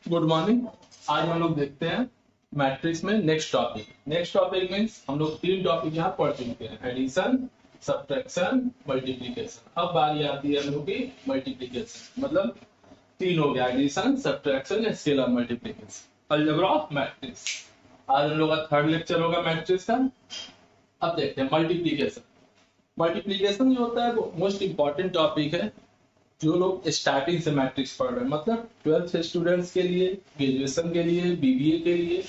Good morning. आज हम लोग देखते हैं मैट्रिक्स में नेक्स्ट टॉपिक मीन्स हम लोग 3 टॉपिक यहाँ पढ़ चुके हैं, एडिशन, सब्ट्रैक्शन, मल्टीप्लिकेशन। अब बारी आती है हम लोग की मल्टीप्लिकेशन, मतलब 3 हो गया, addition, subtraction, scalar multiplication, algebra of matrix. आज हम लोग का 3rd लेक्चर होगा मैट्रिक्स का। अब देखते हैं मल्टीप्लिकेशन। मल्टीप्लिकेशन जो होता है वो मोस्ट इंपॉर्टेंट टॉपिक है जो लोग स्टार्टिंग से मैट्रिक्स पढ़ रहे हैं, मतलब 12th स्टूडेंट्स के लिए, ग्रेजुएशन के लिए, बीबीए के लिए,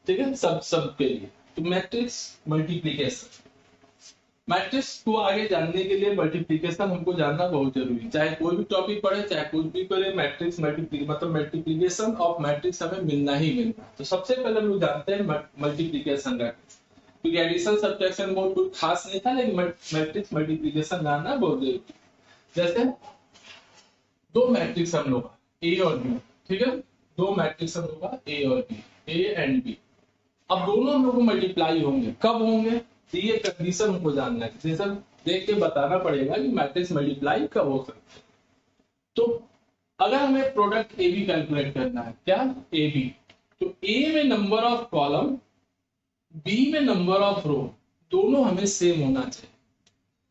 ठीक है, सब के लिए। तो मैट्रिक्स मल्टीप्लिकेशन, मैट्रिक्स को आगे जानने के लिए मल्टीप्लिकेशन हमको जानना बहुत जरूरी है। चाहे कोई भी टॉपिक पढ़े, चाहे कुछ भी पढ़े, मैट्रिक्स मतलब मल्टीप्लिकेशन ऑफ मैट्रिक्स हमें मिलना ही मिलना है। तो सबसे पहले हम लोग जानते हैं मल्टीप्लिकेशन का, क्योंकि एडिशन सब्ट्रैक्शन बहुत कुछ खास नहीं था, लेकिन मैट्रिक्स मल्टीप्लिकेशन जानना बहुत जरूरी है। जैसे दो मैट्रिक्स हम लोग ए और बी, ठीक है, दो मैट्रिक्स हम लोग ए और बी, ए एंड बी। अब दोनों हम लोग को मल्टीप्लाई होंगे, कब होंगे? तो ये कंडीशन हमको जानना है, जैसे देख के बताना पड़ेगा कि मैट्रिक्स मल्टीप्लाई कब हो सकते हैं। तो अगर हमें प्रोडक्ट ए बी कैलकुलेट करना है, क्या ए बी, तो ए में नंबर ऑफ कॉलम, बी में नंबर ऑफ रो, दोनों हमें सेम होना चाहिए।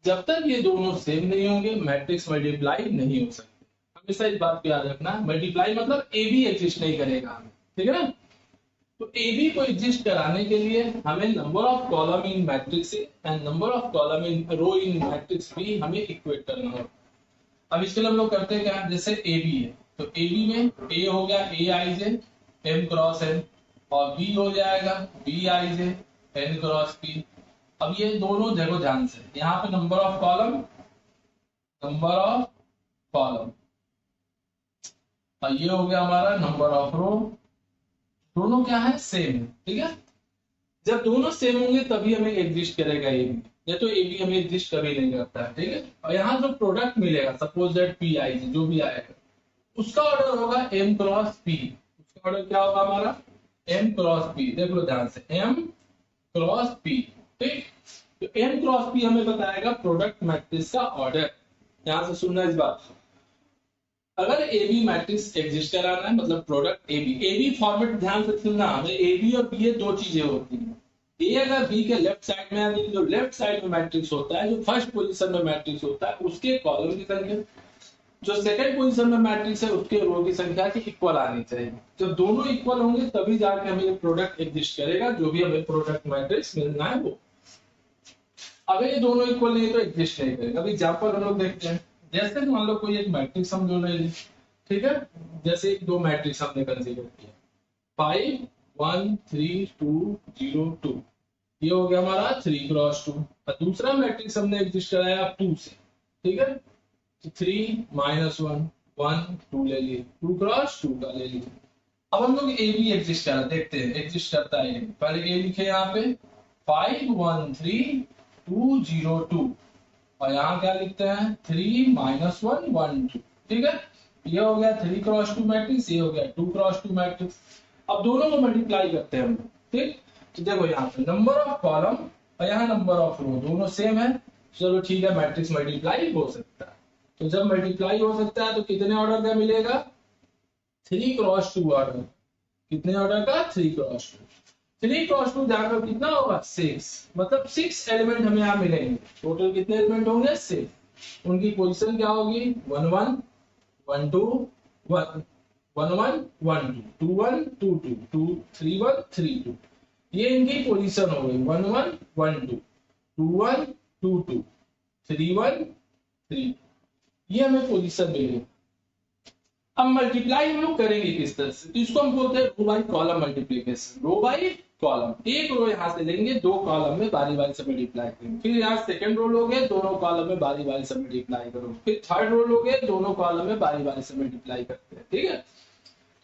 जब तक ये दोनों सेम नहीं होंगे मैट्रिक्स मल्टीप्लाई नहीं हो सकती। हमेशा इस बात को याद रखना, मल्टीप्लाई मतलब ए बी एग्जिस्ट नहीं करेगा हमें, ठीक है ना। तो ए बी को एग्जिस्ट कराने के लिए हमें number of column in matrix A and number of column in row in matrix B हमें इक्वेट करना होगा। अब इसके लिए हम लोग करते हैं क्या, जैसे ए बी है तो ए बी में ए हो गया A I J M cross N, और बी हो जाएगा B I J N cross P. अब ये दोनों देखो ध्यान से, यहाँ पे नंबर ऑफ कॉलम और ये हो गया हमारा नंबर ऑफ रो, दोनों क्या है, सेम है, ठीक है। जब दोनों सेम होंगे तभी हमें एग्जिस्ट करेगा ए बी, या तो ए बी हमें एग्जिस्ट कभी नहीं करता है, ठीक है। और यहाँ जो प्रोडक्ट मिलेगा, सपोज दैट पी आई जो भी आएगा, उसका ऑर्डर होगा एम क्रॉस पी। उसका ऑर्डर क्या होगा हमारा, एम क्रॉस पी। देख लो ध्यान से, एम क्रॉस पी, ठीक। तो एम क्रॉस पी हमें बताएगा प्रोडक्ट मैट्रिक्स का ऑर्डर। यहां से सुनना इस बात, अगर ए बी मैट्रिक्स एग्जिस्ट कराना है, मतलब प्रोडक्ट ए बी फॉर्मेट ध्यान से सुनना, हमें ए बी और बी दो चीजें होती हैं। ए अगर बी के लेफ्ट साइड में, यानी जो लेफ्ट साइड में मैट्रिक्स होता है, जो फर्स्ट पोजीशन में मैट्रिक्स होता है, उसके कॉलम की संख्या, जो सेकंड पोजीशन में मैट्रिक्स है उसके रो की संख्या की इक्वल आनी चाहिए। जब दोनों इक्वल होंगे तभी जाके हमें ये प्रोडक्ट एग्जिस्ट करेगा, जो भी हमें प्रोडक्ट मैट्रिक्स मिलना है वो। अगर ये दोनों इक्वल नहीं तो एग्जिस्ट नहीं करेगा। अभी एग्जांपल हम लोग देखते हैं, जैसे मान लो कोई एक मैट्रिक्स हम जो ले ली, ठीक है, जैसे दो मैट्रिक्स हमने कंसीडर किया 5 1 3 2 0 2, ये हो गया हमारा 3 क्रॉस 2। और दूसरा मैट्रिक्स हमने एग्जिस्ट कराया 2 से, ठीक है, तो 3 -1 1 2 ले लिए, 2 क्रॉस 2 का ले लिए। अब हम लोग ए बी एग्जिस्ट करा देखते हैं, एग्जिस्ट करता है। पहले ए लिखे यहाँ पे 5 1 3 2 0 2, और यहाँ क्या लिखते हैं 3 -1 1 2, ठीक है। ये हो गया 3 क्रॉस 2 मैट्रिक्स, ये हो गया 2 क्रॉस 2 मैट्रिक्स। अब दोनों को मल्टीप्लाई करते हैं हम, ठीक। तो देखो यहाँ पे नंबर ऑफ कॉलम और यहाँ नंबर ऑफ रो दोनों सेम है, चलो ठीक है, मैट्रिक्स मल्टीप्लाई हो सकता है। तो जब मल्टीप्लाई हो सकता है तो कितने ऑर्डर का मिलेगा, 3 क्रॉस 2 ऑर्डर। कितने ऑर्डर का, 3 क्रॉस 2। 3 क्रॉस 2 जाकर कितना होगा, 6, मतलब 6 एलिमेंट हमें यहाँ मिलेंगे। टोटल कितने एलिमेंट होंगे, 6। उनकी पोजीशन क्या होगी, 1 1 1 2 1 1 1 1 2 2 1 2 2 2 3 1 3 2, ये इनकी पोजीशन हो गई 1 1 1 2 2 1 2 2 3 1 3, ये हमें पोजीशन मिलेगी। अब मल्टीप्लाई हम लोग करेंगे किस तरह से, तो इसको हम बोलते हैं row by column multiplication. Row by column, एक रो यहाँ से लेंगे, दो कॉलम में बारी बारी से मल्टीप्लाई करेंगे। फिर यहाँ सेकंड रो लोगे, दोनों कॉलम में बारी बारी से मल्टीप्लाई करो। फिर थर्ड रो लोगे, दोनों कॉलम में बारी बारी से मल्टीप्लाई करते हैं, ठीक है।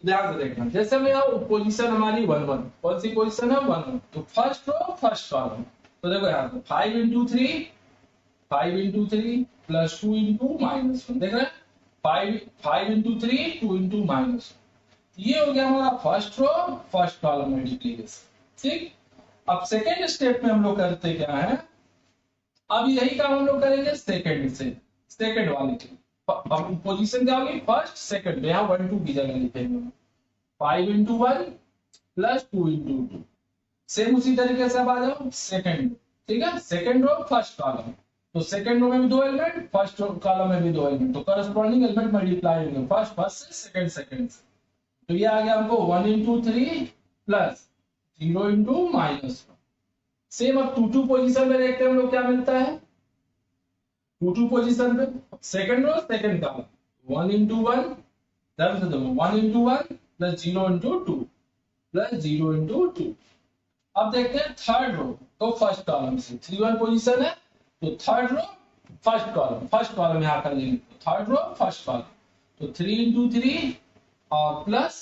ध्यान से देखना, जैसे में यहाँ पोजीशन हमारी 1 1, कौन सी पोजीशन है, 1 1, तो फर्स्ट रो फर्स्ट कॉलम। तो देखो यहाँ पे 5 × 3 5 × 3 प्लस 2 × -1, देख रहे हैं 5 × 3 2 × -1, ये हो गया हमारा first row first column multiplication, ठीक। अब सेकेंड स्टेप में हम लोग करते क्या है, अब यही काम हम लोग करेंगे सेकेंड से, सेकेंड वाले की पोजीशन क्या होगी, फर्स्ट सेकेंड में, यहाँ 1 2 की जगह लिखेंगे। 5 इंटू 1 प्लस 2 इंटू 2। सेम उसी तरीके से अब आ जाओ सेकंड, ठीक है, सेकंड रो फर्स्ट कॉलम, तो सेकंड रो में भी 2 एलिमेंट, फर्स्ट कॉलम में भी 2 एलिमेंट, तो करस्पॉन्डिंग एलिमेंट मल्टीप्लाई होंगे फर्स्ट फर्स्ट से सेकंड सेकंड से। तो ये आ गया हमको 1 इंटू 3 प्लस 0 इंटू -1। सेम अब 2 2 पोजीशन में देखते हैं हम लोग क्या मिलता है। 2 2 पोजीशन पे second row second column 1 into 1 1 into 1 plus 0 into 2 plus 0 into 2। अब देखते हैं थर्ड रो, तो फर्स्ट कॉलम से 3 1 पोजीशन है, तो थर्ड रो फर्स्ट कॉलम यहाँ कर लेंगे, तो थर्ड रो फर्स्ट कॉलम, तो 3 इंटू 3 और प्लस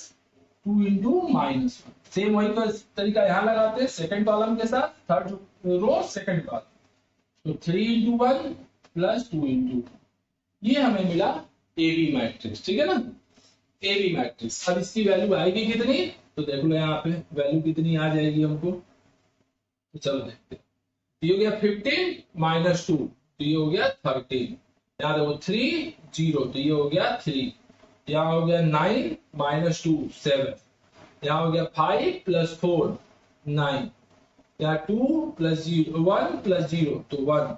2 इंटू -1। सेम वही का तरीका यहाँ लगाते हैं सेकंड कॉलम के साथ, थर्ड रो सेकंड कॉलम, तो 3 इंटू 1 प्लस 2 इंटू 2। ये हमें मिला AB मैट्रिक्स, ठीक है ना, AB मैट्रिक्स। अब इसकी वैल्यू आएगी कितनी, तो देख लो यहाँ पे वैल्यू कितनी आ जाएगी हमको, तो चलो देखते हैं। ये हो गया 15 माइनस 2, तो ये हो गया 13। यहाँ देखो 3 0, तो ये हो गया 3। यहाँ हो गया 9 माइनस 2 7। यहाँ हो गया 5 प्लस 4 9। यहाँ 2 प्लस 1 प्लस 0 तो 1।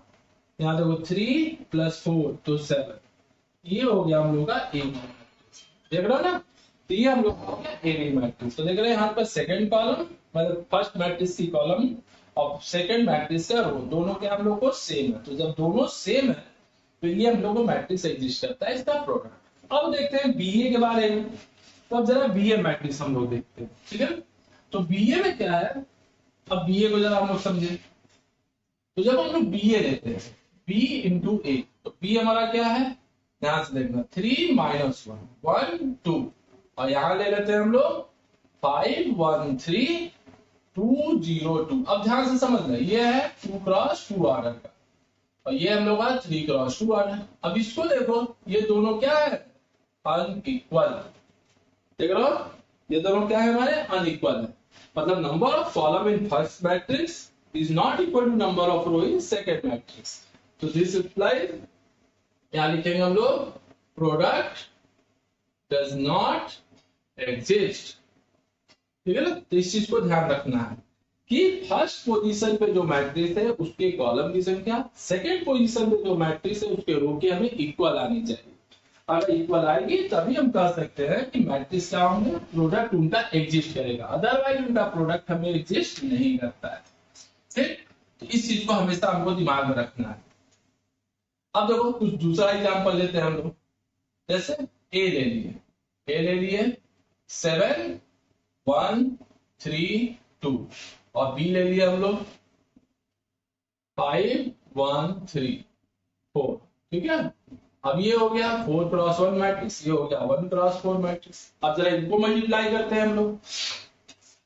यहाँ देखो 3 प्लस 4 तो 7। ये हो गया हम लोग का ए मैट्रिक्स, देख रहे हो ना, तो ये हम लोग हो गया ए मैट्रिक्स। तो देख रहे हैं यहाँ पर सेकंड कॉलम मतलब फर्स्ट मैट्रिक्स की कॉलम और सेकंड मैट्रिक्स का रो दोनों के हम लोग को सेम है, तो जब दोनों सेम है तो ये हम लोग को मैट्रिक्स एग्जिस्ट करता है इसका प्रोडक्ट। अब देखते हैं बीए के बारे में, तो अब जरा बीए मैट्रिक्स हम लोग देखते हैं, ठीक है। तो बीए में क्या है, अब बीए को जरा हम लोग समझे, तो जब हम लोग बीए लेते हैं बी इंटू ए, तो बी हमारा क्या है, ध्यान से देखना 3 माइनस 1 1 2, और यहाँ ले लेते हैं हम लोग 5 1 3 2 0 2। अब ध्यान से समझना, ये है 2 क्रॉस 2 ऑर्डर का, और ये हम लोग का 3 क्रॉस 2 ऑर्डर। अब इसको देखो, ये दोनों क्या है, अनइक्वल, देख रहे हो, ये दोनों क्या है हमारे अनइक्वल है, मतलब number of column in first matrix is not equal to number of row in second matrix. तो दिस इम्प्लाइज, यहाँ लिखेंगे हम लोग प्रोडक्ट डज नॉट एग्जिस्ट, ठीक है ना। तो इस चीज को ध्यान रखना है कि फर्स्ट पोजीशन पे जो मैट्रिक्स है उसके कॉलम की संख्या सेकंड पोजीशन पे जो मैट्रिक्स है उसके रो की हमें इक्वल आनी चाहिए। अगर इक्वल आएगी तभी हम कह सकते हैं कि मैट्रिक्स क्या होंगे, प्रोडक्ट उनका एग्जिस्ट करेगा, अदरवाइज उनका प्रोडक्ट हमें एग्जिस्ट नहीं करता है, ठीक। तो इस चीज को हमेशा हमको दिमाग में रखना है। अब देखो कुछ दूसरा एग्जांपल लेते हैं हम लोग, जैसे ए ले लिए 7 1 3 2, और बी ले लिए हम लोग 5 1 3 4, ठीक है। अब ये हो गया 4 क्रॉस 1 मैट्रिक्स, ये हो गया 1 क्रॉस 4 मैट्रिक्स। अब जरा इनको मल्टीप्लाई करते हैं हम लोग,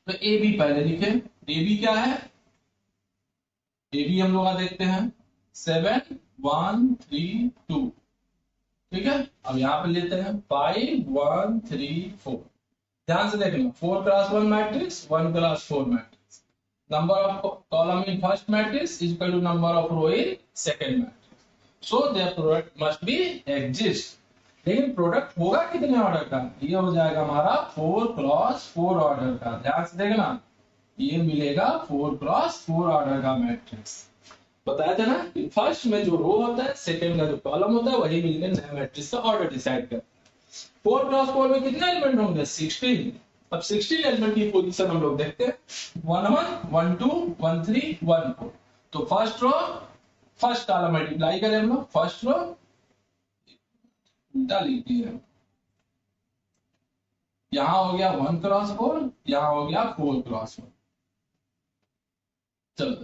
तो ए बी पहले लिखे, ए बी क्या है, ए बी हम लोग देखते हैं 7 1 3 2, ठीक है। अब यहाँ पे लेते हैं 5 1 3 4, ध्यान से देखना 4 cross 1 matrix 1 cross 4 matrix, number of column in first matrix is equal to number of row in second matrix, so their product must be exist. लेकिन प्रोडक्ट होगा कितने ऑर्डर का, ये हो जाएगा हमारा 4 क्रॉस 4 ऑर्डर का, ध्यान से देखना, ये मिलेगा 4 क्रॉस 4 ऑर्डर का मैट्रिक्स। बताया था ना कि फर्स्ट में जो रो होता है सेकंड का जो कॉलम होता है वही मिलकर नया मैट्रिक्स का ऑर्डर डिसाइड करता है। 4 क्रॉस 4 में कितने एलिमेंट होंगे, 16। अब 16 एलिमेंट की पोजीशन हम लोग देखते हैं 1 1 1 2 1 3 1 4। तो first row first column multiply करें हम लोग, फर्स्ट रो उल्टा लिख दिया, यहां हो गया 1 क्रॉस 4, यहां हो गया 4 क्रॉस 4। चलो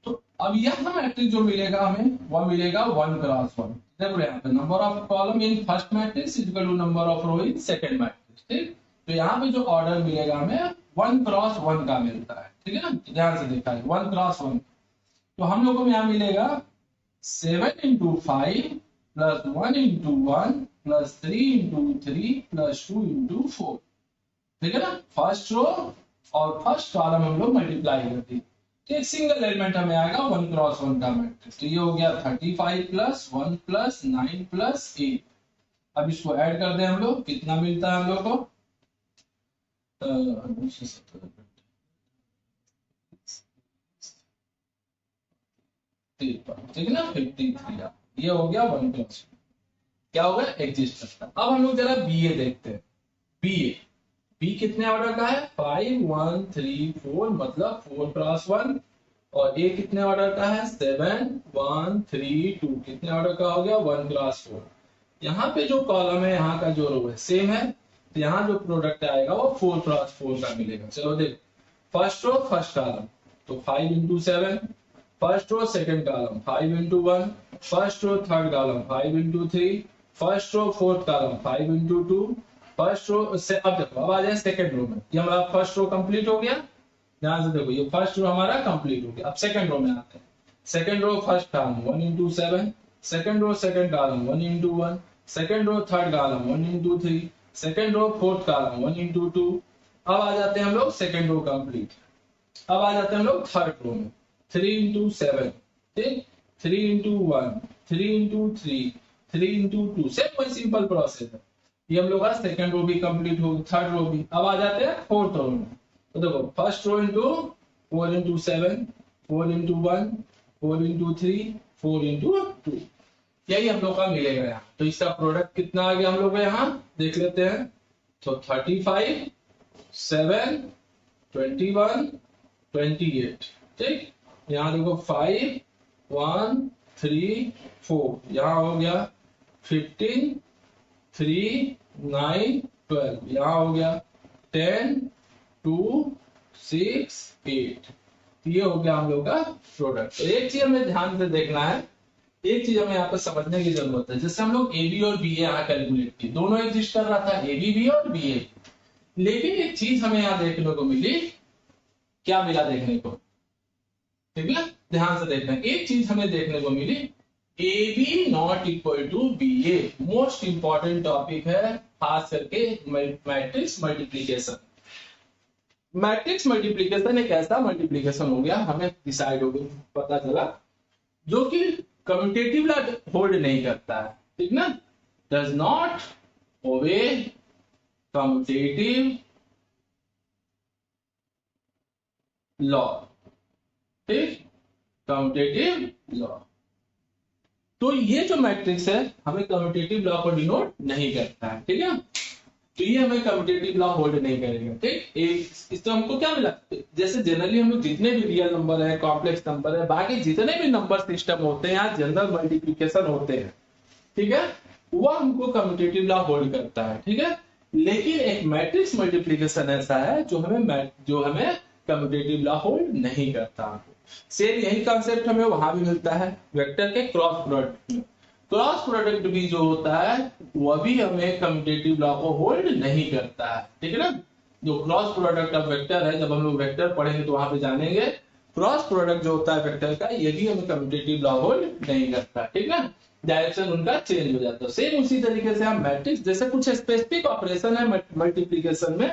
तो अब यह मैट्रिक्स जो मिलेगा हमें वह मिलेगा 1 क्रॉस 1। देखो यहाँ पे number of column in first matrix is equal to number of row in second matrix, ठीक। तो यहाँ पे जो ऑर्डर मिलेगा हमें 1 क्रॉस 1 का मिलता है, ठीक है ना, ध्यान से देखा है 1 क्रॉस 1। तो हम लोगों को यहाँ मिलेगा 7 into 5 plus 1 into 1 plus 3 into 3 plus 2 into 4, ठीक है ना। फर्स्ट रो और फर्स्ट कॉलम हम लोग मल्टीप्लाई करते हैं, तो एक सिंगल एलिमेंट हमें आएगा 1 क्रॉस 1 का मैट्रिक्स। तो ये हो गया 35 प्लस 1 प्लस 9 प्लस 8, अब इसको ऐड कर दें हम लोग, कितना मिलता है हम लोग को, ठीक है ना, 53। ये हो गया 1+2, क्या होगा, एग्जिस्ट करता है। अब हम लोग जरा बी ए देखते हैं। बी ए, बी कितने ऑर्डर का है, 5 1 3 4, मतलब 4+1। और ए कितने ऑर्डर का है, 7 1 3 2, कितने ऑर्डर का हो गया, 1+4। यहाँ पे जो कॉलम है, यहाँ का जो रो है सेम है, तो यहाँ जो प्रोडक्ट आएगा वो 4+4 का मिलेगा। चलो देख, फर्स्ट रो फर्स्ट कॉलम, तो 5 into 7, first row second column 5 into 1, first row third column 5 into 3, first row fourth column 5 into 2, first row से। अब देखो, अब आ जाए सेकंड रो में, ये हमारा फर्स्ट रो कंप्लीट हो गया। ध्यान से देखो, ये फर्स्ट रो हमारा कंप्लीट हो गया। अब सेकंड रो में आते हैं। Second row first column 1 into 7, second row second column 1 into 1, second row third column 1 into 3, second row fourth column 1 into 2। अब आ जाते हैं हम लोग सेकंड रो कंप्लीट। अब आ जाते हैं हम लोग थर्ड रो में, 3 into 7, ठीक, 3 into 1, 3 into 3, 3 into 2, सेम वही सिंपल प्रोसेस है। ये हम लोग का सेकंड रो भी कंप्लीट हो गई, थर्ड रो भी। अब आ जाते हैं फोर्थ रो में, तो देखो first rho into 4 into 7, 4 into 1, 4 into 3, 4 into 2, यही हम लोग का मिलेगा यहाँ। तो इसका प्रोडक्ट कितना आ गया हम लोग का, यहाँ देख लेते हैं। तो 35 7 21 28, ठीक। यहाँ देखो 5 1 3 4, यहाँ हो गया 15 3 9 12, यहाँ हो गया 10 2 6 8। ये हो गया हम लोग का प्रोडक्ट। तो एक चीज हमें ध्यान से देखना है, एक चीज हमें यहाँ पर समझने की जरूरत है। जैसे हम लोग ए बी और बी ए यहाँ कैलकुलेट किए, दोनों एग्जिस्ट कर रहा था, ए बी भी और बी ए। लेकिन एक चीज हमें यहाँ देखने को मिली, क्या मिला देखने को, ठीक है, ध्यान से देखना। एक चीज हमें देखने को मिली, A B not equal to B A. Most important topic है, खास करके मैट्रिक्स मल्टीप्लीकेशन। मैट्रिक्स मल्टीप्लीकेशन एक ऐसा मल्टीप्लीकेशन हो गया, हमें डिसाइड हो गया, पता चला, जो कि कम्यूटेटिव लॉ होल्ड नहीं करता है, ठीक ना, does not obey commutative law, ठीक, कम्यूटेटिव लॉ। तो ये जो मैट्रिक्स है हमें कम्यूटेटिव लॉ को डिनोट नहीं करता है, ठीक है। तो ये हमें कम्यूटेटिव लॉ होल्ड नहीं करेगा, ठीक। इससे हमको क्या मिला, जैसे जनरली हम लोग जितने भी रियल नंबर है, कॉम्प्लेक्स नंबर है, बाकी जितने भी नंबर सिस्टम होते हैं, यहाँ जनरल मल्टीप्लिकेशन होते हैं, ठीक है, वो हमको कम्यूटेटिव लॉ होल्ड करता है, ठीक है। लेकिन एक मैट्रिक्स मल्टीप्लिकेशन ऐसा है जो हमें कम्यूटेटिव लॉ होल्ड नहीं करता। सेम यही कॉन्सेप्ट हमें वहां भी मिलता है, वेक्टर के क्रॉस प्रोडक्ट में। क्रॉस प्रोडक्ट भी जो होता है वह भी हमें कम्यूटेटिव लॉ को होल्ड नहीं करता है, ठीक है ना। जो क्रॉस प्रोडक्ट ऑफ वेक्टर है, जब हम लोग वेक्टर पढ़ेंगे तो वहां पे जानेंगे, क्रॉस प्रोडक्ट जो होता है वेक्टर का, ये भी हमें कम्यूटेटिव लॉ होल्ड नहीं करता, ठीक ना। डायरेक्शन उनका चेंज हो जाता है। सेम उसी तरीके से हम मैट्रिक्स, जैसे कुछ स्पेसिफिक ऑपरेशन है मल्टीप्लीकेशन में,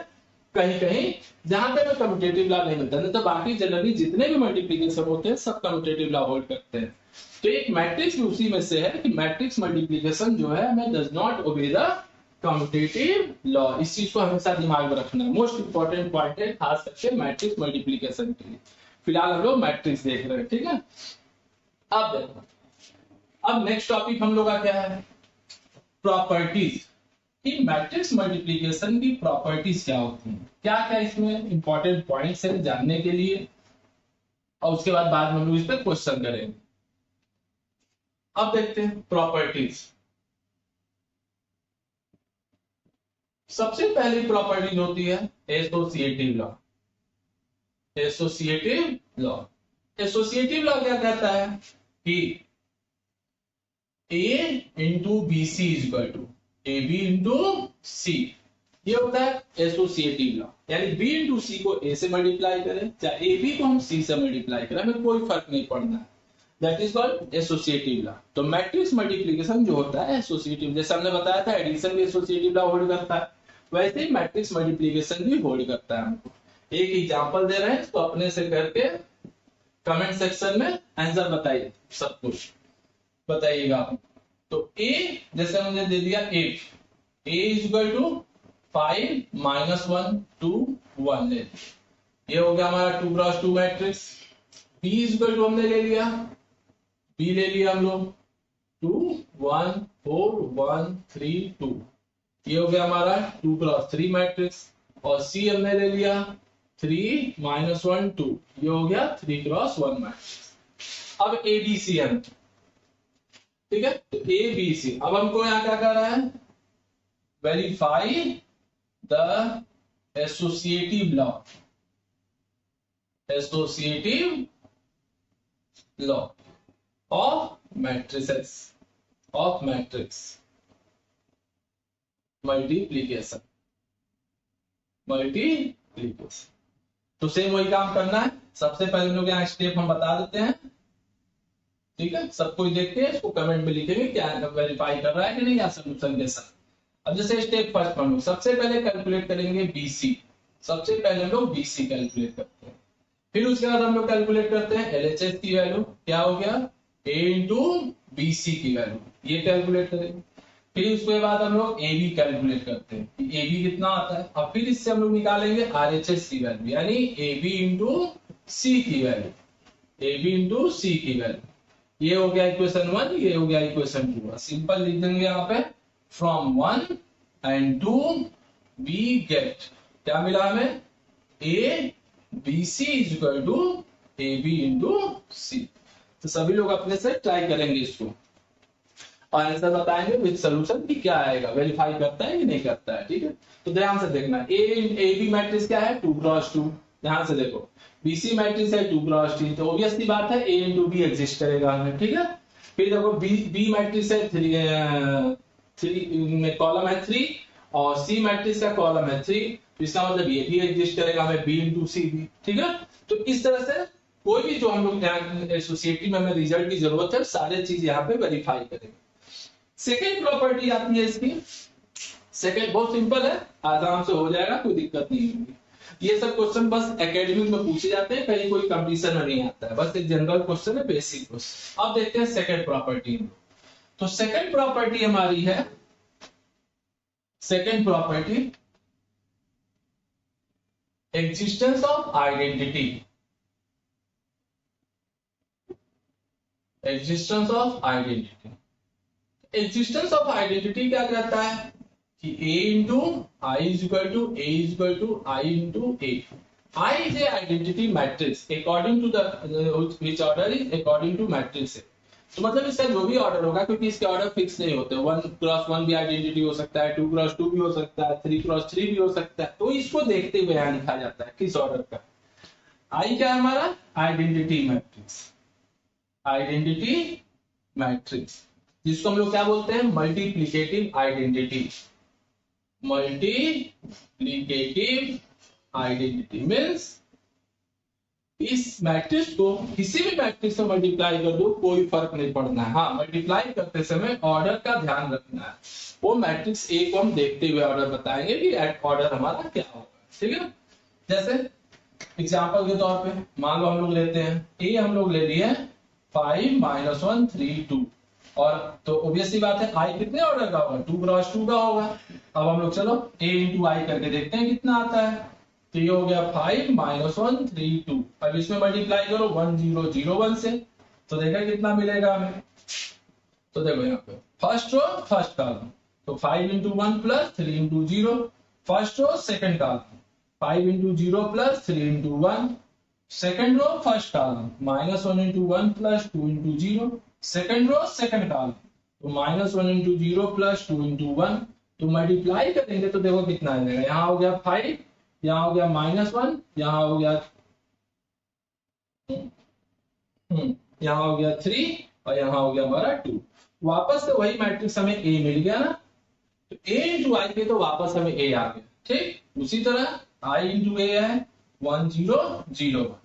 कहीं कहीं जहां पे कम्यूटेटिव लॉ नहीं मिलता, नहीं तो बाकी जनरली जितने भी मल्टीप्लीकेशन होते हैं सब कम्यूटेटिव लॉ होल्ड करते हैं। तो एक मैट्रिक्स भी उसी में से है कि मैट्रिक्स मल्टीप्लीकेशन जो है हमें does not obey the commutative law. इस चीज को हमेशा दिमाग में रखना है, मोस्ट इंपॉर्टेंट पॉइंट है, खास करके मैट्रिक्स मल्टीप्लीकेशन के लिए। फिलहाल हम लोग मैट्रिक्स देख रहे हैं, ठीक है। अब देखो, अब नेक्स्ट टॉपिक हम लोग का क्या है, प्रॉपर्टीज। कि मैट्रिक्स मल्टीप्लिकेशन की प्रॉपर्टीज क्या होती हैं, क्या क्या इसमें इंपॉर्टेंट पॉइंट्स हैं जानने के लिए, और उसके बाद में हम लोग इस पर क्वेश्चन करेंगे। अब देखते हैं प्रॉपर्टीज। सबसे पहली प्रॉपर्टी होती है associative law. Associative law, associative law क्या कहता है कि A into B C is equal to A B into C, ये होता है एसोसिएटिव लॉ। यानी बी इंटू सी को ए से मल्टीप्लाई करें, चाहे ए बी को हम सी से मल्टीप्लाई करें, हमें कोई फर्क नहीं पड़ना है, that is called associative law. तो मैट्रिक्स मल्टीप्लिकेशन जो होता है एसोसिएटिव, जैसे हमने बताया था एडिशन भी एसोसिएटिव लॉ होल्ड करता है, वैसे ही मैट्रिक्स मल्टीप्लिकेशन भी होल्ड करता है। हमको एक एग्जांपल दे रहे हैं, तो अपने से करके कमेंट सेक्शन में आंसर बताइए, सब कुछ बताइएगा आप। तो ए जैसे हमने दे दिया 8, ए इज इक्वल टू 5 -1 2 1 ले, ये हो गया हमारा 2 cross 2 matrix. B is equal to हमने ले लिया, बी ले लिया हम लोग 2 1 4 1 3 2, ये हो गया हमारा 2 क्रॉस 3 मैट्रिक्स। और सी हमने ले लिया 3 -1 2, ये हो गया 3 क्रॉस 1 मैट्रिक्स। अब ए बी सी है, ठीक है, तो ए बी सी। अब हमको यहाँ क्या कर रहा है, verify the associative law, associative law of matrices, of matrix multiplication, multiplication. तो सेम वही काम करना है। सबसे पहले हम लोग यहाँ स्टेप हम बता देते हैं, ठीक है, सब कुछ देख के इसको कमेंट में लिखेंगे क्या वेरीफाई कर रहा है कि नहीं या सोल्यूशन के साथ। अब जैसे स्टेप फर्स्ट हम लोग सबसे पहले कैलकुलेट करेंगे बीसी, सबसे पहले हम लोग बीसी कैलकुलेट करते हैं, फिर उसके बाद हम लोग कैलकुलेट करते हैं एलएचएस की वैल्यू, क्या हो गया ए इंटू बीसी की वैल्यू, ये कैलकुलेट करेंगे। फिर उसके बाद हम लोग ए बी कैलकुलेट करते हैं, ए बी कितना आता है। अब फिर इससे हम लोग निकालेंगे आरएचएस की वैल्यू, यानी ए बी इंटू सी की वैल्यू, ए बी इंटू सी की वैल्यू। ये हो गया इक्वेशन 1, ये हो गया इक्वेशन 2। सिंपल लिख देंगे यहाँ पे, फ्रॉम 1 एंड 2 वी गेट, क्या मिला हमें, A B C is equal to A B into C. तो सभी लोग अपने से ट्राई करेंगे इसको और आंसर बताएंगे विद सॉल्यूशन कि क्या आएगा, वेरीफाई करता है कि नहीं करता है, ठीक है। तो ध्यान से देखना, ए बी मैट्रिक्स क्या है 2 क्रॉस 2, ध्यान से देखो, बीसी मैट्रिक्स है 2 क्रॉस 3, तो ऑब्वियसली बात है ए इंटू बी एग्जिस्ट करेगा हमें, ठीक है। फिर देखो बी मैट्रिक्स है 3 में कॉलम है 3 और सी मैट्रिक्स का कॉलम है 3, इसका मतलब ये भी एग्जिस्ट करेगा हमें बी इंटू सी भी, ठीक है। तो इस तरह से कोई भी जो हम लोग एसोसिएटिव में हमें रिजल्ट की जरूरत है सारे चीज यहाँ पे वेरीफाई करेंगे। सेकेंड प्रॉपर्टी आती है इसकी, सेकेंड बहुत सिंपल है, आराम से हो जाएगा, कोई दिक्कत नहीं होगी। ये सब क्वेश्चन बस एकेडमिक में पूछे जाते हैं, कहीं कोई कंपटीशन में नहीं आता है, बस एक जनरल क्वेश्चन है, बेसिक क्वेश्चन। अब देखते हैं सेकेंड प्रॉपर्टी। तो सेकेंड प्रॉपर्टी हमारी है, second property existence of identity, existence of identity. Existence of identity क्या कहता है कि a into I is equal to A is equal to I into A. I is a identity matrix according to the which order is according to matrix. तो मतलब इसका जो भी order होगा, क्योंकि इसके ऑर्डर फिक्स नहीं होते, 1 क्रॉस 1 भी आइडेंटिटी हो सकता है, 2 क्रॉस 2 भी हो सकता है, 3 क्रॉस 3 भी हो सकता है, तो इसको देखते हुए यहाँ लिखा जाता है किस ऑर्डर का। आई क्या है हमारा, आइडेंटिटी मैट्रिक्स, आइडेंटिटी मैट्रिक्स, जिसको हम लोग क्या बोलते हैं, multiplicative identity. Multiplicative identity means इस मैट्रिक्स को किसी भी मैट्रिक्स से मल्टीप्लाई कर दो, कोई फर्क नहीं पड़ना है। हाँ, मल्टीप्लाई करते समय ऑर्डर का ध्यान रखना है। वो मैट्रिक्स ए को हम देखते हुए ऑर्डर बताएंगे कि ऑर्डर हमारा क्या होगा, ठीक है। जैसे एग्जांपल के तौर पे मान लो हम लोग लेते हैं ए, हम लोग ले लिए 5 -1 3 2, और तो ऑब्वियसली बात है आई कितने ऑर्डर का होगा, 2 क्रॉस 2 का होगा। अब हम लोग चलो a इंटू आई करके देखते हैं कितना आता है। तो ये हो गया 5 -1 3 2, अब इसमें मल्टीप्लाई करो 1 0 0 1 से, तो देखा कितना मिलेगा हमें। तो देखो यहाँ पे फर्स्ट रो फर्स्ट कॉलम, तो 5 into 1 plus 3 into 0, first row second column 5 into 0 plus 3 into 1, second row first column -1 into 1 plus 2 into 0, second row second column, तो -1 इंटू 0 प्लस 2 इंटू 1, तो मल्टीप्लाई करेंगे तो देखो कितना आ जाएगा, यहाँ हो गया 5, यहाँ हो गया -1, यहाँ हो गया यहाँ हो गया 3 और यहाँ हो गया हमारा 2। वापस से वही मैट्रिक्स हमें ए मिल गया ना, तो a इंटू आई पे तो वापस हमें a आ गया, ठीक। उसी तरह i इंटू ए है 1 0 0 1,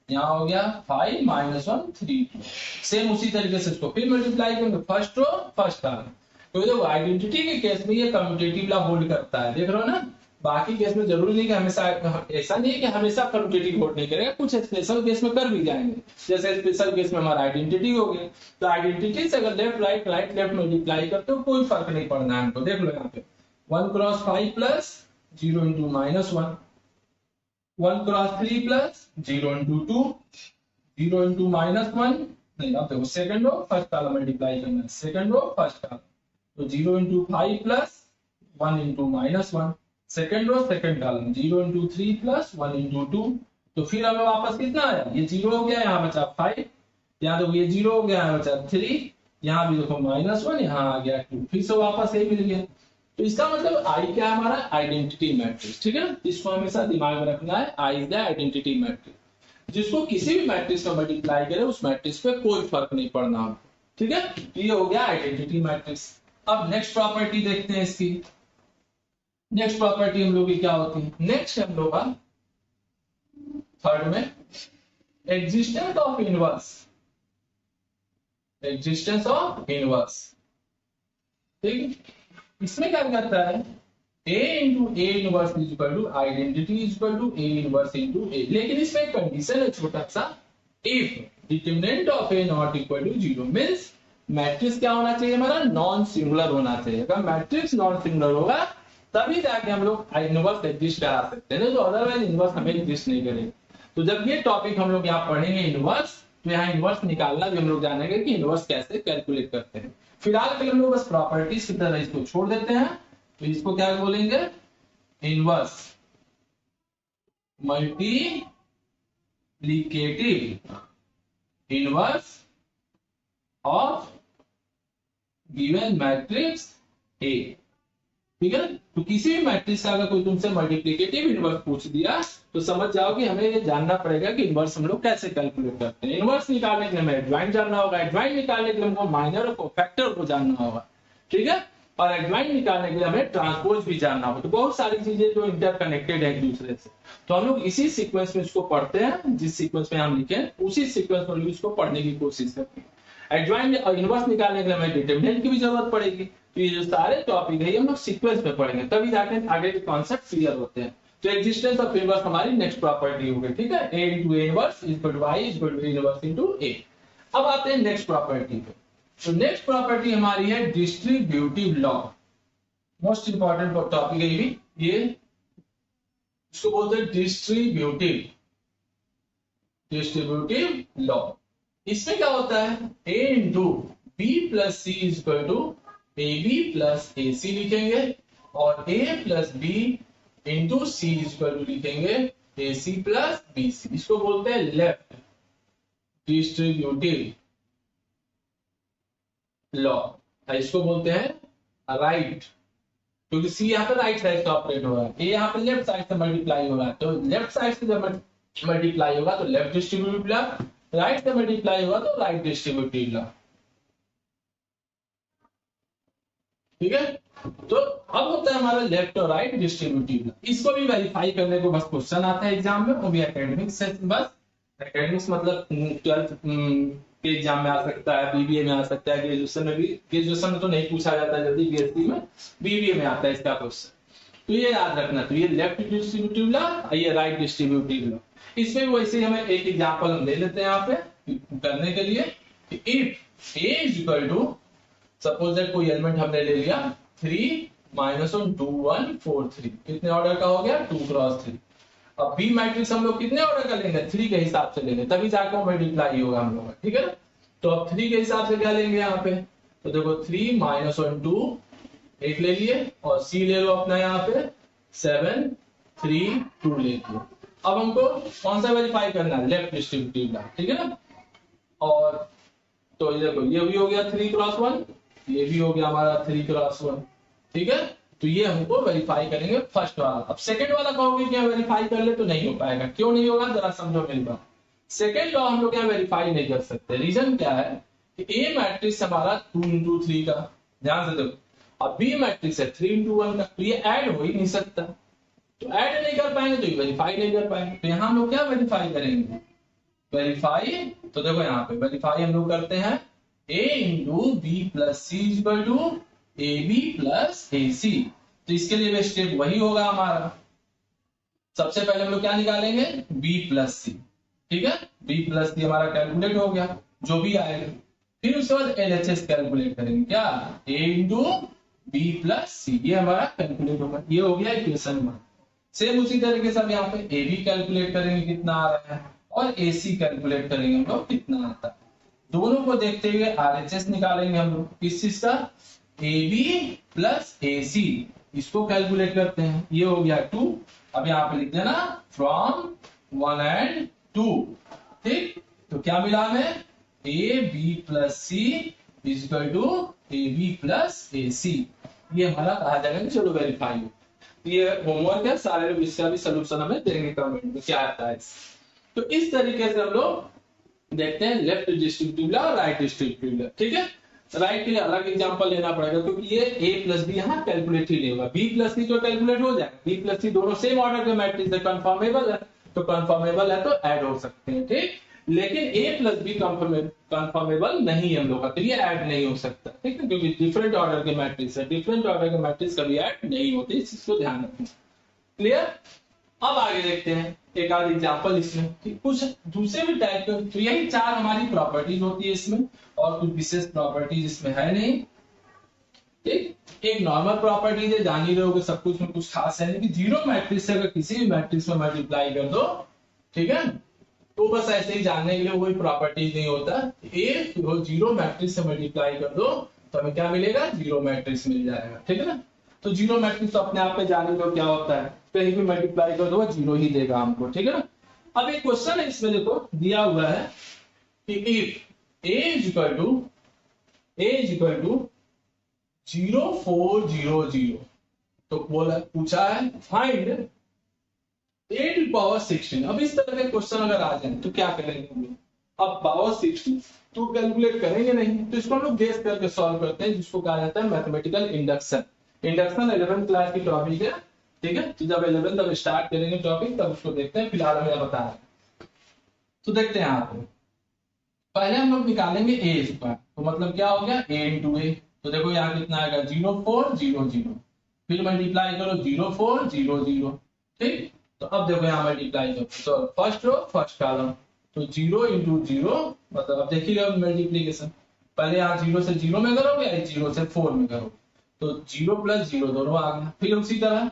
यहाँ हो गया 5 -1 3 2, सेम उसी तरीके से इसको फिर मल्टीप्लाई करेंगे फर्स्ट रो फर्स्ट कॉलम। तो देखो आइडेंटिटी के केस में ये कम्यूटेटिव लॉ होल्ड करता है, देख रहे हो ना, बाकी केस में जरूरी नहीं कि हमेशा, ऐसा नहीं है कि हमेशा कम्यूटेटिव कोड नहीं करेगा, कुछ स्पेशल केस में कर भी जाएंगे। जैसे स्पेशल केस में हमारा आइडेंटिटी हो गया, तो आइडेंटिटी से अगर left right right left multiply करते हो कोई फर्क नहीं पड़ना है हमको। देख लो यहाँ पे 1 cross 5 plus 0 into -1, 1 cross 3 plus 0 into 2, 0 into -1 नहीं, अब देखो second row first column multiply करना है, सेकंड रो फर्स्ट कॉलम, तो 0 into 5 plus 1 into -1, second row second column 0 into 3 plus 1 into 2, तो फिर हमें वापस कितना आया, ये 0 हो गया, यहाँ बचा 5, यहाँ देखो ये 0 हो गया, यहाँ बचा 3, यहाँ भी देखो -1, यहाँ आ गया 2, फिर से वापस यही मिल गया। तो इसका मतलब आई क्या है हमारा, आइडेंटिटी मैट्रिक्स। ठीक है, इसको हमेशा दिमाग में रखना है, I is the identity matrix. जिसको किसी भी मैट्रिक्स में मल्टीप्लाई करे उस मैट्रिक्स पे कोई फर्क नहीं पड़ना हमको। ठीक है, ये हो गया आइडेंटिटी मैट्रिक्स। अब नेक्स्ट प्रॉपर्टी देखते हैं इसकी। नेक्स्ट प्रॉपर्टी हम लोग की क्या होती है, नेक्स्ट हम लोग का थर्ड में existence of inverse, existence of inverse. ठीक है, इसमें क्या करता है, a into A inverse is equal to identity is equal to A inverse into A, लेकिन इसमें एक कंडीशन है छोटा सा, if determinant of A not equal to 0, means matrix क्या होना चाहिए हमारा, नॉन सिंगुलर होना चाहिए। अगर मैट्रिक्स नॉन सिंगुलर होगा तभी जाके हम लोग इनवर्स एग्जिस्ट करा सकते हैं, तो अदरवाइज इनवर्स हमें एग्जिस्ट नहीं करेगा। तो जब ये टॉपिक हम लोग यहाँ पढ़ेंगे इनवर्स, तो यहाँ इनवर्स निकालना भी हम लोग जानेंगे कि इनवर्स कैसे कैलकुलेट करते हैं। फिलहाल के लिए हम लोग बस प्रॉपर्टीज की तरह इसको छोड़ देते हैं, तो इसको क्या बोलेंगे, inverse multiplicative inverse of given matrix A. ठीक है, तो किसी भी मैट्रिक्स का अगर कोई तुमसे मल्टीप्लिकेटिव इनवर्स पूछ दिया तो समझ जाओ कि हमें ये जानना पड़ेगा कि इनवर्स हम लोग कैसे कैलकुलेट करते हैं। इनवर्स निकालने के लिए हमें एडजॉइंट जानना होगा, एडजॉइंट निकालने के लिए हमको माइनर को फैक्टर को जानना होगा। ठीक है, और एडजॉइंट निकालने के लिए हमें ट्रांसपोज भी जानना होगा। तो बहुत सारी चीजें जो इंटरकनेक्टेड है एक दूसरे से, तो हम लोग इसी सीक्वेंस में इसको पढ़ते हैं, जिस सीक्वेंस में हम लिखे उसी सीक्वेंस में इसको पढ़ने की कोशिश करते हैं। एडजॉइंट और इनवर्स निकालने के लिए हमें डिटरमिनेंट की भी जरूरत पड़ेगी। तो ये जो सारे टॉपिक है ये हम लोग सीक्वेंस में पढ़ेंगे, तभी जाके आगे के कॉन्सेप्ट क्लियर होते हैं। तो एग्जिस्टेंस ऑफ इनवर्स हमारी नेक्स्ट प्रॉपर्टी हो गई। ठीक है, a into a inverse is equal to y is equal to a inverse into a। अब आते हैं नेक्स्ट प्रॉपर्टी पे। तो नेक्स्ट प्रॉपर्टी हमारी है distributive law. Most important topic है ये इसको बोलते हैं डिस्ट्रीब्यूटिव लॉ। इसमें क्या होता है, a into B plus C is equal to A B plus A C लिखेंगे, और a plus B into C is equal to लिखेंगे A C plus B C. इसको बोलते हैं लेफ्ट डिस्ट्रीब्यूटिव लॉ, इसको बोलते हैं राइट, क्योंकि सी यहाँ पे राइट साइड से ऑपरेट हो रहा है, ए यहाँ पे लेफ्ट साइड से मल्टीप्लाई हो रहा है। तो लेफ्ट साइड से जब मल्टीप्लाई होगा तो लेफ्ट डिस्ट्रीब्यूटिव लॉ, राइट से मल्टीप्लाई होगा तो राइट डिस्ट्रीब्यूटिव लॉ। ठीक है, तो अब होता है हमारा लेफ्ट और राइट डिस्ट्रीब्यूटिव लॉ। इसको भी वेरीफाई करने को बस क्वेश्चन आता है एग्जाम में, वो भी एकेडमिक्स से, बस एकेडमिक्स मतलब 12th के एग्जाम में आ सकता है, बीबीए में आ सकता है, ग्रेजुएशन में भी, ग्रेजुएशन में तो नहीं पूछा जाता जल्दी, बीएससी में, बीबीए में आता है इसका क्वेश्चन। तो ये याद रखना, तो ये लेफ्ट डिस्ट्रीब्यूटिव लॉ, ये राइट डिस्ट्रीब्यूटिव लॉ। इसमें वैसे ही हमें एक एग्जांपल हम ले लेते हैं यहाँ पे करने के लिए। If A is equal to, suppose that कोई एलिमेंट हमने ले लिया 3 -1 2 1 4 3, कितने ऑर्डर का हो गया, 2 क्रॉस 3। अब बी मैट्रिक्स हम लोग कितने ऑर्डर का लेंगे, 3 के हिसाब से लेंगे, तभी जाकर मल्टीप्लाई होगा हम लोग का। ठीक है, तो अब 3 के हिसाब से क्या लेंगे यहाँ पे, तो देखो 3 -1 2 एक ले लिए, और सी ले लो अपना यहाँ पे 7 3 2 ले लिया। अब हमको कौन सा वेरीफाई करना है, लेफ्ट डिस्ट्रीब्यूटिव लॉ। ठीक है ना, और तो ये देखो ये भी हो गया 3 क्रॉस 1, ये भी हो गया हमारा 3 क्रॉस 1। ठीक है, तो ये हमको वेरीफाई करेंगे फर्स्ट वाला। अब सेकंड वाला कहोगे क्या वेरीफाई कर ले, तो नहीं हो पाएगा। क्यों नहीं होगा, जरा समझो मेरी बात। सेकंड लॉ हम लोग क्या वेरीफाई नहीं कर सकते, रीजन क्या है कि ए मैट्रिक्स हमारा 2 into 3 का, ध्यान से देखो, अब बी मैट्रिक्स है 3 into 1 का, तो ये ऐड हो ही नहीं सकता, तो ऐड नहीं कर पाएंगे तो ये वेरीफाई नहीं कर पाएंगे। तो यहाँ हम लोग क्या वेरीफाई करेंगे, वेरीफाई, तो देखो यहाँ पे वेरीफाई हम लोग करते हैं a into B plus C equal to A B plus A C. तो इसके लिए भी स्टेप वही होगा हमारा। सबसे पहले हम लोग क्या निकालेंगे, बी प्लस सी, ठीक है, बी प्लस सी हमारा कैलकुलेट हो गया जो भी आएगा। फिर उसके बाद एलएचएस कैलकुलेट करेंगे, क्या, ए इंटू बी प्लस सी, ये हमारा कैलकुलेट होगा। ये हो गया इक्वेशन 1। सेम उसी तरीके से अब यहाँ पे ए बी कैलकुलेट करेंगे कितना आ रहा है, और ए सी कैलकुलेट करेंगे हम लोग कितना आता है। दोनों को देखते हुए आरएचएस निकालेंगे हम लोग किस चीज का, ए बी प्लस ए सी, इसको कैलकुलेट करते हैं। ये हो गया 2। अब यहाँ पे लिख देना फ्रॉम 1 and 2, ठीक। तो क्या मिला हमें, A B plus C is equal to A B plus A C. ये हमारा कहा जाएगा कि चलो वेरीफाई हो। ये होमवर्क है, सारे लोग इसका भी सोल्यूशन हमें देंगे कमेंट में क्या आता है। तो इस तरीके से हम लोग देखते हैं लेफ्ट डिस्ट्रीब्यूटिव लॉ और राइट डिस्ट्रीब्यूटिव लॉ, ठीक है। राइट के लिए अलग एग्जांपल लेना पड़ेगा क्योंकि ये ए प्लस बी यहाँ कैलकुलेट ही नहीं होगा, बी प्लस सी तो कैलकुलेट हो जाएगा। बी प्लस सी दोनों सेम ऑर्डर के मैट्रिक्स है, कंफर्मेबल है, तो कंफर्मेबल है तो ऐड हो सकते हैं, ठीक। लेकिन ए प्लस बी कंफर्मेबल नहीं है हम लोग का, तो ये ऐड नहीं हो सकता, ठीक है, क्योंकि डिफरेंट ऑर्डर के मैट्रिक्स है, डिफरेंट ऑर्डर के मैट्रिक्स कभी ऐड नहीं होते, इस चीज को ध्यान रखना। क्लियर। अब आगे देखते हैं एक आध एग्जांपल इसमें कि कुछ दूसरे भी टाइप के। तो यही 4 हमारी प्रॉपर्टीज होती है इसमें, और कुछ विशेष प्रॉपर्टीज इसमें है नहीं, ठीक। एक नॉर्मल प्रॉपर्टीज है, जान ही रहे होगे, सब कुछ में कुछ खास है नहीं। कि जीरो मैट्रिक्स से अगर किसी भी मैट्रिक्स में मल्टीप्लाई कर दो, ठीक है, तो बस ऐसे ही जानने के लिए कोई प्रॉपर्टीज नहीं होता। ए जीरो मैट्रिक्स से मल्टीप्लाई कर दो तो हमें क्या मिलेगा, जीरो मैट्रिक्स मिल जाएगा, ठीक है ना। तो जीरो मैट्रिक्स तो अपने आप पे जाने दो क्या होता है, कहीं भी मल्टीप्लाई कर दो जीरो ही देगा हमको, ठीक है ना। अब एक क्वेश्चन है इसमें, देखो दिया हुआ है कि if A is equal to 0400, तो बोला पूछा है फाइंड ए टू पावर 16। अब इस तरह के क्वेश्चन अगर आ जाए तो क्या करेंगे हम लोग, अब पावर 16 तो कैलकुलेट करेंगे नहीं, तो इसको हम लोग गेस करके सॉल्व करते हैं, जिसको कहा जाता है mathematical induction. Induction 11th class की टॉपिक है, ठीक है। तो जब 11th तब स्टार्ट करेंगे टॉपिक, तब उसको देखते हैं, फिलहाल हमें बता रहे हैं। तो देखते हैं यहाँ पे पहले हम लोग निकालेंगे ए स्क्वायर, तो मतलब क्या हो गया, ए इंटू ए। तो देखो यहाँ कितना आएगा, 0400, फिर मल्टीप्लाई करो 0400, ठीक। तो अब देखो यहाँ मल्टीप्लाई करो, तो फर्स्ट रो फर्स्ट कॉलम, तो 0 इंटू 0, मतलब अब देखिए मल्टीप्लीकेशन, पहले यहाँ 0 से 0 में करोगे, 0 से 4 में करोगे, तो 0 प्लस 0 दोनों आ गया। फिर उसी तरह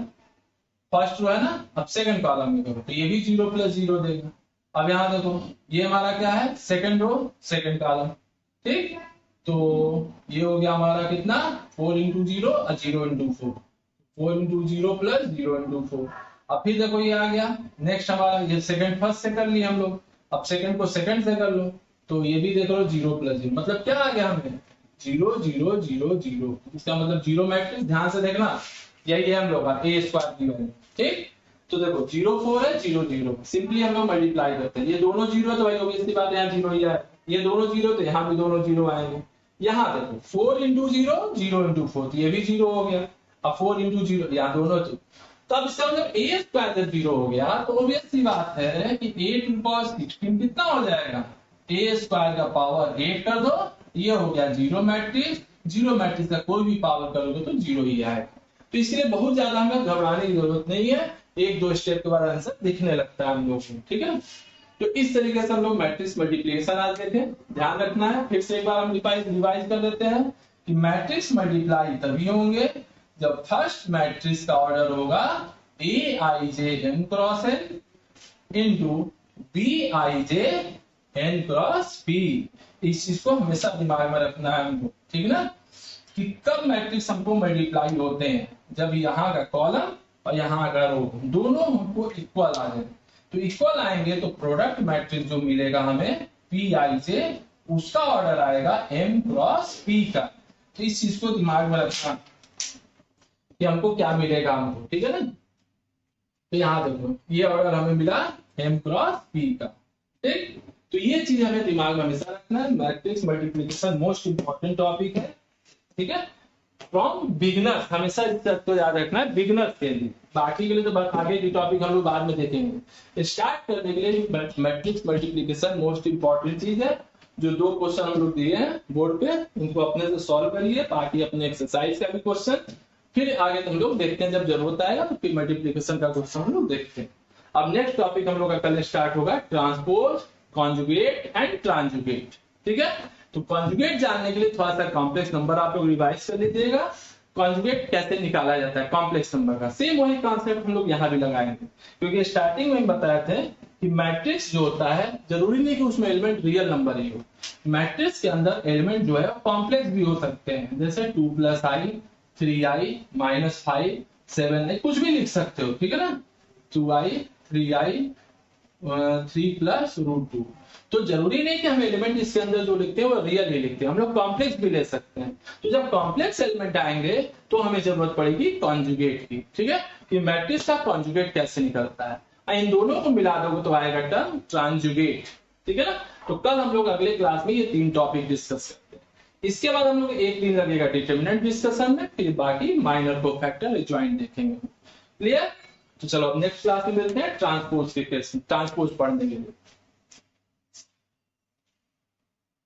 फर्स्ट रो है ना, अब सेकंड कॉलम में करो, तो ये भी 0 प्लस 0 देगा। अब यहाँ देखो ये हमारा क्या है, सेकंड रो सेकंड कॉलम, ठीक। तो ये हो गया हमारा कितना, 4 इंटू 0 और 0 इंटू 4, 4 इंटू 0 प्लस 0 इंटू 4। अब फिर देखो ये आ गया नेक्स्ट हमारा, ये सेकंड फर्स्ट से कर लिए हम लोग, अब सेकंड को सेकंड से कर लो, तो ये भी देख लो 0 प्लस 0, मतलब क्या आ गया हमें, 0 0 0 0। इसका मतलब जीरो मैट्रिक्स, ध्यान से देखना, यही है हम लोग का ए स्क्वायर की वैल्यू, ठीक। तो देखो 0 4 है 0 0, सिंपली हम लोग मल्टीप्लाई करते हैं, ये दोनों जीरो है तो भाई ऑब्वियसली बात है यहाँ जीरो ही है, ये दोनों जीरो तो यहाँ भी दोनों जीरो आएंगे। यहाँ देखो 4 इंटू 0 0 इंटू 4, तो ये भी 0 हो गया। अब 4 इंटू 0 यहाँ दोनों, तो अब इसका मतलब ए स्क्वायर जब 0 हो गया, तो ऑब्वियस सी बात है कि ए टू पावर 16 कितना हो जाएगा, ए स्क्वायर का पावर 8 कर दो, ये हो गया जीरो मैट्रिक्स। जीरो मैट्रिक्स का कोई भी पावर करोगे तो जीरो ही आएगा। तो इसलिए बहुत ज्यादा हमें घबराने की जरूरत नहीं है, एक दो स्टेप के बाद आंसर दिखने लगता है हम लोग को, ठीक है। तो इस तरीके से हम लोग मैट्रिक्स मल्टीप्लिकेशन आज देखे, ध्यान रखना है। फिर से एक बार हम रिवाइज कर देते हैं कि मैट्रिक्स मल्टीप्लाई तभी होंगे जब फर्स्ट मैट्रिक्स का ऑर्डर होगा A I J N cross N into B I J N cross P. इस चीज को हमेशा दिमाग में रखना है हमको, ठीक ना, कि कब मैट्रिक्स हमको मल्टीप्लाई होते हैं, जब यहाँ का कॉलम और यहाँ का रो दोनों हमको इक्वल आ जाए। तो इक्वल आएंगे तो प्रोडक्ट मैट्रिक्स जो मिलेगा हमें पी आई से, उसका ऑर्डर आएगा एम क्रॉस पी का। तो इस चीज को दिमाग में रखना कि हमको क्या मिलेगा हमको, ठीक है ना। तो यहाँ देखो ये ऑर्डर हमें मिला एम क्रॉस पी का, ठीक। तो ये चीज हमें दिमाग में हमेशा रखना है। Matrix multiplication most important topic है, ठीक है, फ्रॉम बिगनर्स। हमेशा इस बात को याद रखना है बिगनर्स के लिए, बाकी के लिए तो आगे की टॉपिक हम लोग बाद में देखेंगे। स्टार्ट करने के लिए मैट्रिक्स मल्टीप्लिकेशन मोस्ट इंपॉर्टेंट चीज है। जो दो क्वेश्चन हम लोग दिए हैं बोर्ड पे, उनको अपने से सॉल्व करिए, बाकी अपने एक्सरसाइज का भी क्वेश्चन, फिर आगे हम लोग देखते हैं, जब जरूरत आएगा तो फिर मल्टीप्लीकेशन का क्वेश्चन हम लोग देखते हैं। अब नेक्स्ट टॉपिक हम लोग का कल स्टार्ट होगा, ट्रांसपोज, कॉन्जुगेट एंड ट्रांजुगेट। ठीक है, तो कॉन्जुगेट जानने के लिए थोड़ा सा कॉम्प्लेक्स नंबर आप लोग रिवाइज कर लीजिएगा। कॉन्जुगेट कैसे निकाला जाता है कॉम्प्लेक्स नंबर का, सेम वही कॉन्सेप्ट हम लोग यहाँ भी लगाएंगे, क्योंकि स्टार्टिंग में बताए थे कि मैट्रिक्स जो होता है जरूरी नहीं कि उसमें एलिमेंट रियल नंबर ही हो, मैट्रिक्स के अंदर एलिमेंट जो है कॉम्प्लेक्स भी हो सकते हैं, जैसे 2 + i, 3i, -5, 7i, कुछ भी लिख सकते हो। ठीक है ना, 2i, 3i, 3 + √2। तो जरूरी नहीं कि हम एलिमेंट इसके अंदर जो लिखते हैं वो रियल ही लिखते हैं, हम लोग कॉम्प्लेक्स भी ले सकते हैं। तो जब कॉम्प्लेक्स एलिमेंट आएंगे तो हमें जरूरत पड़ेगी कॉन्जुगेट की। ठीक है, कि मैट्रिक्स का कॉन्जुगेट कैसे निकलता है, इन दोनों को मिला दोगे तो आएगा टर्म ट्रांजुगेट। ठीक है ना, तो कल हम लोग अगले क्लास में ये 3 टॉपिक डिस्कस करते हैं। इसके बाद हम लोग 1 दिन लगेगा डिटरमिनेंट डिस्कशन में, फिर बाकी माइनर कोफैक्टर ज्वाइंट देखेंगे। क्लियर, तो चलो अब नेक्स्ट क्लास में मिलते हैं ट्रांसपोज के केस, ट्रांसपोज पढ़ने के लिए।